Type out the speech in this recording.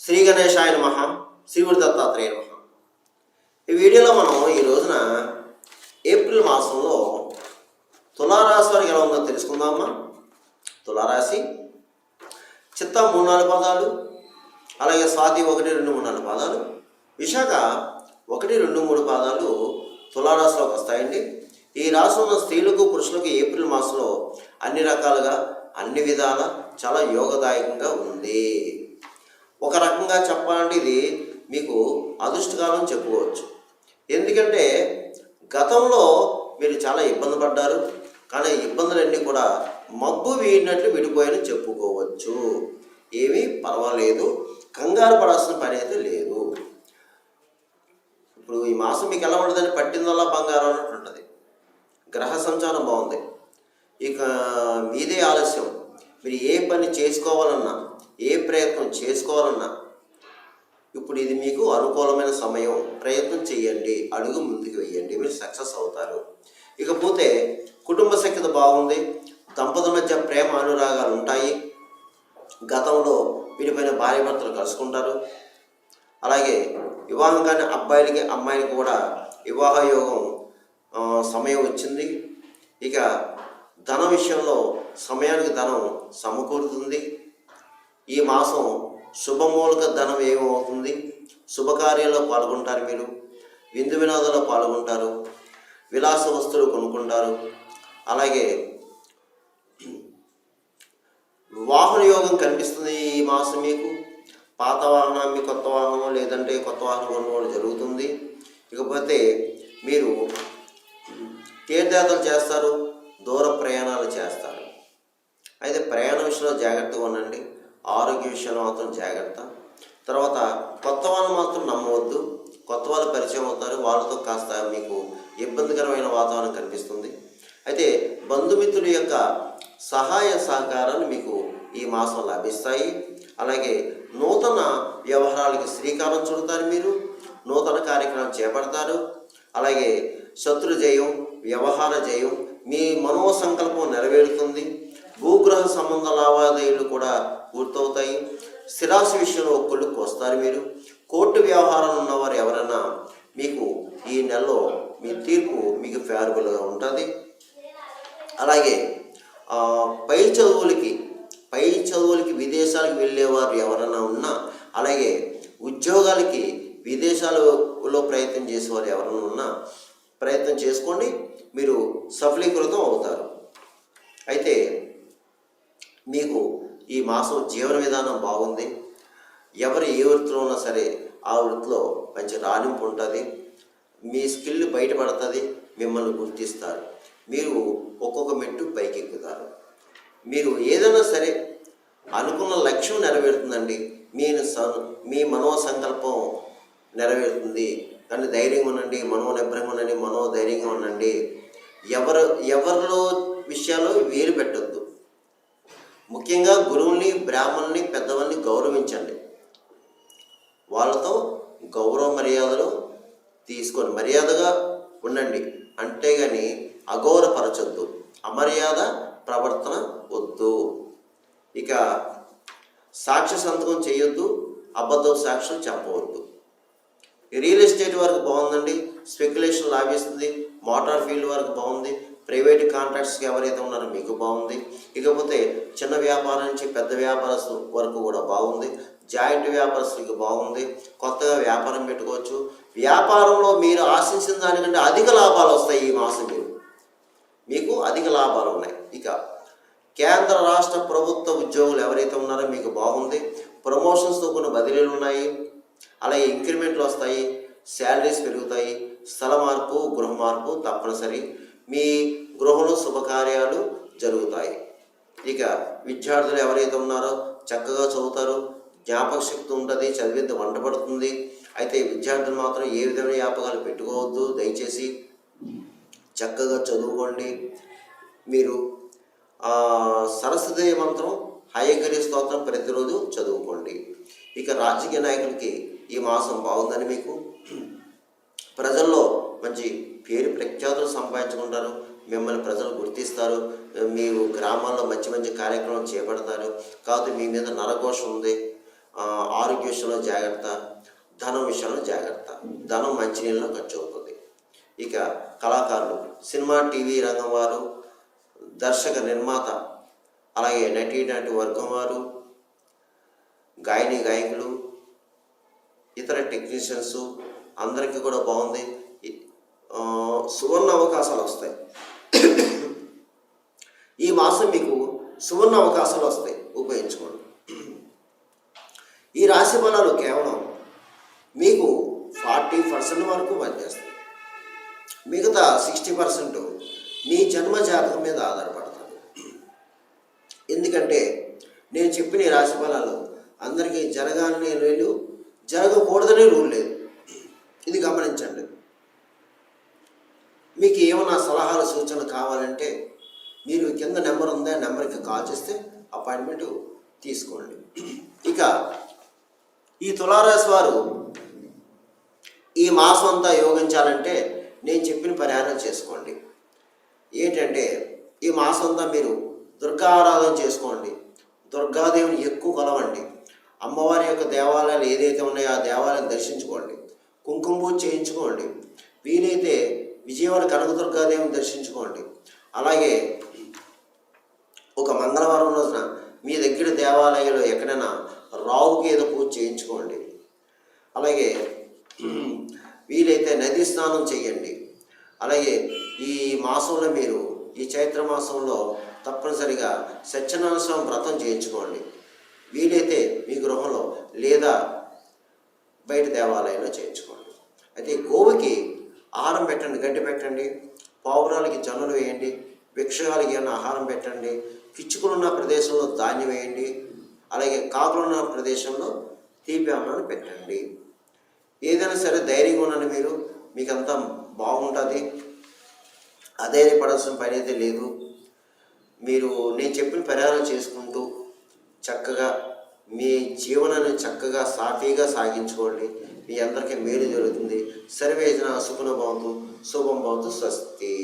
శ్రీ గణేశాయ నమః. శ్రీ గురు దత్తాత్రేయ నమః. ఈ వీడియోలో మనం ఈ రోజున ఏప్రిల్ మాసంలో తులారాశి వారికి ఎలా ఉందో తెలుసుకుందామా. తులారాశి చిత్త 3-4 పాదాలు, అలాగే స్వాతి 1-2-3-4 పాదాలు, విశాఖ 1-2-3 పాదాలు తులారాశిలోకి వస్తాయండి. ఈ రాశి ఉన్న స్త్రీలకు పురుషులకు ఏప్రిల్ మాసంలో అన్ని రకాలుగా అన్ని విధాల చాలా యోగదాయకంగా ఉంది. ఒక రకంగా చెప్పాలంటే ఇది మీకు అదృష్టకాలం చెప్పుకోవచ్చు. ఎందుకంటే గతంలో మీరు చాలా ఇబ్బంది పడ్డారు, కానీ ఇబ్బందులన్నీ కూడా మబ్బు వీడినట్లు విడిపోయని చెప్పుకోవచ్చు. ఏమీ పర్వాలేదు, కంగారు పడాల్సిన పని అయితే లేదు. ఇప్పుడు ఈ మాసం మీకు ఎలా ఉంటుందని పట్టిందల్లా బంగారం అన్నట్టు ఉంటుంది. గ్రహ సంచారం బాగుంది. ఇక మీదే ఆలస్యం. మీరు ఏ పని చేసుకోవాలన్నా, ఏ ప్రయత్నం చేసుకోవాలన్నా ఇప్పుడు ఇది మీకు అనుకూలమైన సమయం. ప్రయత్నం చేయండి, అడుగు ముందుకు వేయండి, మీరు సక్సెస్ అవుతారు. ఇకపోతే కుటుంబ సఖ్యత బాగుంది. దంపతుల మధ్య ప్రేమ అనురాగాలు ఉంటాయి. గతంలో వీరిపైన భార్య భర్తలు కలుసుకుంటారు. అలాగే వివాహం కాని అబ్బాయిలకి అమ్మాయిలకి కూడా వివాహ యోగం సమయం వచ్చింది. ఇక ధన విషయంలో సమయానికి ధనం సమకూరుతుంది. ఈ మాసం శుభమూలక ధనం ఏమవుతుంది. శుభకార్యాల్లో పాల్గొంటారు, మీరు విందు వినోదాల్లో పాల్గొంటారు, విలాస వస్తువులు కొనుక్కుంటారు. అలాగే వాహన యోగం కనిపిస్తుంది ఈ మాసం మీకు. పాత వాహనం మీ కొత్త వాహనం, లేదంటే కొత్త వాహనం కొనుగోలు జరుగుతుంది. ఇకపోతే మీరు తీర్థయాత్రలు చేస్తారు, దూర ప్రయాణాలు చేస్తారు. అయితే ప్రయాణ విషయంలో జాగ్రత్తగా ఉండండి. ఆరోగ్య విషయంలో మాత్రం జాగ్రత్త. తర్వాత కొత్త వాళ్ళు మాత్రం నమ్మవద్దు. కొత్త వాళ్ళు పరిచయం అవుతారు, వాళ్ళతో కాస్త మీకు ఇబ్బందికరమైన వాతావరణం కనిపిస్తుంది. అయితే బంధుమిత్రుల యొక్క సహాయ సహకారాలు మీకు ఈ మాసం లభిస్తాయి. అలాగే నూతన వ్యవహారాలకి శ్రీకారం చుడతారు, మీరు నూతన కార్యక్రమం చేపడతారు. అలాగే శత్రు జయం, వ్యవహార జయం, మీ మనోసంకల్పం నెరవేరుతుంది. భూగ్రహ సంబంధ లావాదేవీలు కూడా పూర్తవుతాయి. స్థిరాస్తి విషయంలో ఒక్కళ్ళకి వస్తారు మీరు. కోర్టు వ్యవహారాలు ఉన్నవారు ఎవరైనా మీకు ఈ నెలలో మీ తీర్పు మీకు ఫేవరబుల్గా ఉంటుంది. అలాగే పై చదువులకి విదేశాలకు వెళ్ళేవారు ఎవరైనా ఉన్నా, అలాగే ఉద్యోగాలకి విదేశాలలో ప్రయత్నం చేసేవారు ఎవరైనా ఉన్నా ప్రయత్నం చేసుకోండి, మీరు సఫలీకృతం అవుతారు. అయితే మీకు ఈ మాసం జీవన విధానం బాగుంది. ఎవరు ఏ వృత్తిలో ఉన్నా సరే ఆ వృత్తిలో మంచి రాణింపు ఉంటుంది. మీ స్కిల్ బయటపడుతుంది, మిమ్మల్ని గుర్తిస్తారు, మీరు ఒక్కొక్క మెట్టు పైకి ఎక్కుతారు. మీరు ఏదైనా సరే అనుకున్న లక్ష్యం నెరవేరుతుందండి. మీ మనోసంకల్పం నెరవేరుతుంది. కానీ ధైర్యంగా ఉండండి, మనోనిబ్బరంగా ఉండండి, మనోధైర్యంగా ఉండండి. ఎవరిలో విషయాల్లో వేలు పెట్టద్దు. ముఖ్యంగా గురువుల్ని, బ్రాహ్మణుల్ని, పెద్దవాళ్ళని గౌరవించండి. వాళ్ళతో గౌరవ మర్యాదలు తీసుకొని మర్యాదగా ఉండండి. అంతేగాని అగౌరవపరచొద్దు, అమర్యాద ప్రవర్తన వద్దు. ఇక సాక్ష్య సంతకం చేయొద్దు, అబద్ధ సాక్ష్యం చెప్పవద్దు. రియల్ ఎస్టేట్ వరకు బాగుందండి. స్పెక్యులేషన్ లాభిస్తుంది. మోటార్ ఫీల్డ్ వరకు బాగుంది. ప్రైవేట్ కాంట్రాక్ట్స్కి ఎవరైతే ఉన్నారో మీకు బాగుంది. ఇకపోతే చిన్న వ్యాపారం నుంచి పెద్ద వ్యాపారస్తుల వరకు కూడా బాగుంది. జాయింట్ వ్యాపారస్తులకి బాగుంది. కొత్తగా వ్యాపారం పెట్టుకోవచ్చు. వ్యాపారంలో మీరు ఆశించిన దానికంటే అధిక లాభాలు వస్తాయి ఈ మాసం. మీకు అధిక లాభాలు ఉన్నాయి. ఇక కేంద్ర రాష్ట్ర ప్రభుత్వ ఉద్యోగులు ఎవరైతే ఉన్నారో మీకు బాగుంది. ప్రమోషన్స్తో కొన్ని బదిలీలు ఉన్నాయి. అలాగే ఇంక్రిమెంట్లు వస్తాయి, శాలరీస్ పెరుగుతాయి. స్థల మార్పు, గృహ మార్పు తప్పనిసరి. మీ గృహంలో శుభకార్యాలు జరుగుతాయి. ఇక విద్యార్థులు ఎవరైతే ఉన్నారో చక్కగా చదువుతారు, జ్ఞాపక శక్తి ఉంటుంది, చదివితే వంట పడుతుంది. అయితే విద్యార్థులు మాత్రం ఏ విధమైన వ్యాపకాలు పెట్టుకోవద్దు. దయచేసి చక్కగా చదువుకోండి. మీరు సరస్వతి మంత్రం, హయగ్రీ స్తోత్రం ప్రతిరోజు చదువుకోండి. ఇక రాజకీయ నాయకులకి ఈ మాసం బాగుందని మీకు ప్రజల్లో మంచి పేరు ప్రఖ్యాతులు సంపాదించుకుంటారు. మిమ్మల్ని ప్రజలు గుర్తిస్తారు. మీరు గ్రామాల్లో మంచి మంచి కార్యక్రమాలు చేపడతారు. కాకపోతే మీ మీద నరఘోష ఉంది, ఆరోగ్య విషయంలో జాగ్రత్త, ధనం విషయంలో జాగ్రత్త. ధనం మంచినీళ్ళలో ఖర్చు అవుతుంది. ఇక కళాకారులు, సినిమా టీవీ రంగం వారు, దర్శక నిర్మాత, అలాగే నటీ వర్గం వారు, గాయకులు, ఇతర టెక్నీషియన్స్ అందరికీ కూడా బాగుంది. సువర్ణ అవకాశాలు వస్తాయి. ఈ మాసం మీకు సువర్ణ అవకాశాలు వస్తాయి, ఉపయోగించుకోండి. ఈ రాశి ఫలాలు కేవలం మీకు 40% వరకు పనిచేస్తాయి. మిగతా 60% మీ జన్మ జాతకం మీద ఆధారపడతారు. ఎందుకంటే నేను చెప్పిన ఈ రాశి ఫలాలు అందరికీ జరగాలని లేదు, జరగకూడదనే రూల్ లేదు. ఇది గమనించండి. మీకు ఏమైనా సలహాలు సూచనలు కావాలంటే మీరు కింద నెంబర్ ఉందా, నెంబర్కి కాల్ చేస్తే అపాయింట్మెంట్ తీసుకోండి. ఇక ఈ తులారాశి వారు ఈ మాసం అంతా యోగించాలంటే నేను చెప్పిన పరిహారం చేసుకోండి. ఏంటంటే ఈ మాసం అంతా మీరు దుర్గా ఆరాధన చేసుకోండి. దుర్గాదేవిని ఎక్కువ కొలవండి. అమ్మవారి యొక్క దేవాలయాలు ఏదైతే ఉన్నాయో ఆ దేవాలయాన్ని దర్శించుకోండి. కుంకుమ పూజ చేయించుకోండి. వీలైతే విజయవాడ కనకదుర్గాదేవిని దర్శించుకోండి. అలాగే ఒక మంగళవారం రోజున మీ దగ్గర దేవాలయంలో ఎక్కడైనా రావుకి ఏదో పూజ చేయించుకోండి. అలాగే వీలైతే నదీ స్నానం చేయండి. అలాగే ఈ మాసంలో మీరు ఈ చైత్ర మాసంలో తప్పనిసరిగా సత్యనారాయణ స్వామి వ్రతం చేయించుకోండి. వీలైతే మీ గృహంలో లేదా బయట దేవాలయంలో చేయించుకోండి. అయితే గోవుకి ఆహారం పెట్టండి, గడ్డి పెట్టండి. పావురాలకి జొన్నలు వేయండి. వృక్షాలకి ఏమైనా ఆహారం పెట్టండి. పిచ్చుకలున్న ప్రదేశంలో ధాన్యం వేయండి. అలాగే కాకులున్న ప్రదేశంలో తీపి అన్నాన్ని పెట్టండి. ఏదైనా సరే ధైర్యంగా ఉండండి. మీకంతా బాగుంటుంది. అధైర్యపడాల్సిన పని అయితే లేదు. మీరు నేను చెప్పిన పరిహారం చేసుకుంటూ చక్కగా మీ జీవనాన్ని చక్కగా సాఫీగా సాగించుకోండి. మీ అందరికీ మేలు జరుగుతుంది. సర్వేజన సుఖన భవంతు, శుభం భవంతు. స్వస్తి.